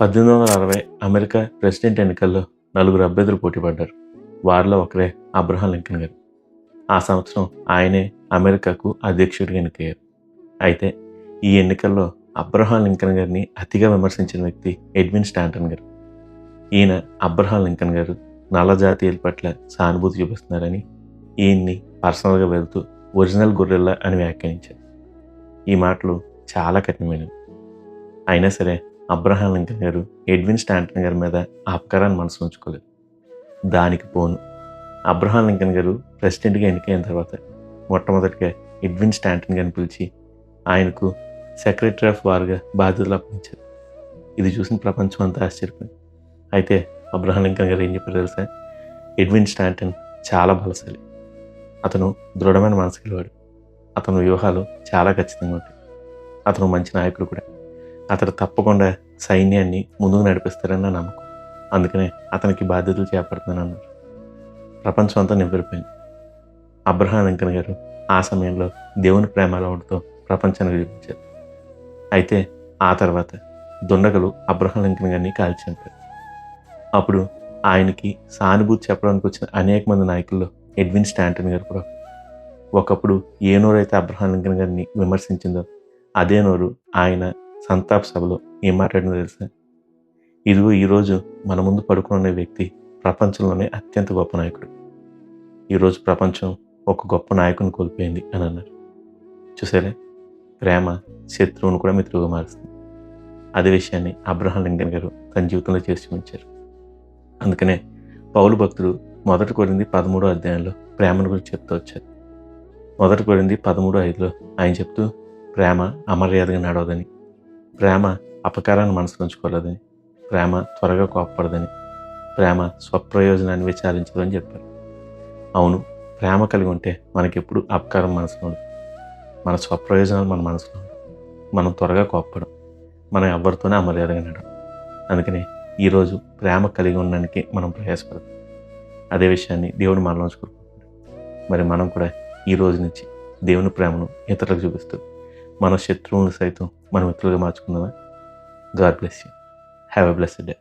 1860 America president ఎన్నికల్లో నలుగురు అభ్యర్థులు పోటీ పడ్డారు. వారిలో ఒకరే అబ్రహాం లింకన్ గారు. ఆ సంవత్సరం ఆయనే అమెరికాకు అధ్యక్షుడిగా ఎన్నికయ్యారు. అయితే ఈ ఎన్నికల్లో అబ్రహాం లింకన్ గారిని అతిగా విమర్శించిన వ్యక్తి ఎడ్విన్ స్టాంటన్ గారు. ఈయన అబ్రహాం లింకన్ గారు నల్ల జాతీయుల పట్ల సానుభూతి చూపిస్తున్నారని ఈయన్ని పర్సనల్గా వెళ్తూ ఒరిజినల్ గొర్రెల్లా అని వ్యాఖ్యానించారు. ఈ మాటలు చాలా కఠినమైనవి. అయినా సరే అబ్రహాం లింకన్ గారు ఎడ్విన్ స్టాంటన్ గారి మీద ఆ అపకారాన్ని మనసులో ఉంచుకోలేదు. దానికి పోను అబ్రహాం లింకన్ గారు ప్రెసిడెంట్గా ఎన్నికైన తర్వాత మొట్టమొదటిగా ఎడ్విన్ స్టాంటన్ గారిని పిలిచి ఆయనకు సెక్రటరీ ఆఫ్ వార్గా బాధ్యతలు అప్పగించారు. ఇది చూసిన ప్రపంచం అంతా ఆశ్చర్యపోయింది. అయితే అబ్రహాం లింకన్ గారు ఏం చెప్పారు తెలుసా? ఎడ్విన్ స్టాంటన్ చాలా బలశాలి, అతను దృఢమైన మనసు గలవాడు, అతని వ్యూహాలు చాలా ఖచ్చితంగా ఉంటాయి, అతను మంచి నాయకుడు కూడా, అతడు తప్పకుండా సైన్యాన్ని ముందుకు నడిపిస్తారని నా నమ్మకం, అందుకనే అతనికి బాధ్యతలు చేపడుతున్నాను అన్నారు. ప్రపంచం అంతా నివ్వెరపోయింది. అబ్రహాం లింకన్ గారు ఆ సమయంలో దేవుని ప్రేమ ఉండటంతో ప్రపంచానికి చూపించారు. అయితే ఆ తర్వాత దుండగలు అబ్రహాం లింకన్ గారిని కాల్చి చంపారు. అప్పుడు ఆయనకి సానుభూతి చెప్పడానికి వచ్చిన అనేక మంది నాయకుల్లో ఎడ్విన్ స్టాంటన్ గారు కూడా. ఒకప్పుడు ఏ నోరైతే అబ్రహాం లింకన్ గారిని విమర్శించిందో అదే నోరు ఆయన సంతాప సభలో ఏం మాట్లాడిందో తెలుసా? ఇదిగో ఈరోజు మన ముందు పడుకున్న వ్యక్తి ప్రపంచంలోనే అత్యంత గొప్ప నాయకుడు. ఈరోజు ప్రపంచం ఒక గొప్ప నాయకుని కోల్పోయింది అని అన్నారు. చూసారా, ప్రేమ శత్రువును కూడా మిత్రువుగా మారుస్తుంది. అదే విషయాన్ని అబ్రహాం లింకన్ గారు తన జీవితంలో చేసి చూపించారు. అందుకనే పౌలు భక్తుడు 1 కొరింథీ 13వ అధ్యాయంలో ప్రేమను గురించి చెప్తూ వచ్చారు. 1 కొరింథీ 13:5లో ఆయన చెప్తూ ప్రేమ అమర్యాదగా నడవదని, ప్రేమ అపకారాన్ని మనసులో ఉంచుకోలేదని, ప్రేమ త్వరగా కోప్పడదని, ప్రేమ స్వప్రయోజనాన్ని విచారించదని చెప్పారు. అవును, ప్రేమ కలిగి ఉంటే మనకెప్పుడు అపకారం మనసులో ఉండదు, మన స్వప్రయోజనాలు మన మనసులో ఉండదు, మనం త్వరగా కోప్పడం, మనం ఎవరితోనే అమర్యాదగా నడడం. అందుకని ఈరోజు ప్రేమ కలిగి ఉండడానికి మనం ప్రయాసపడదాం. అదే విషయాన్ని దేవుడు మనలో ఉంచుకుంటున్నాడు. మరి మనం కూడా ఈ రోజు నుంచి దేవుని ప్రేమను ఇతరులకు చూపిస్తూ మన శత్రువులను సైతం మన మిత్రులుగా మార్చుకుందామా? God bless you. Have a blessed day.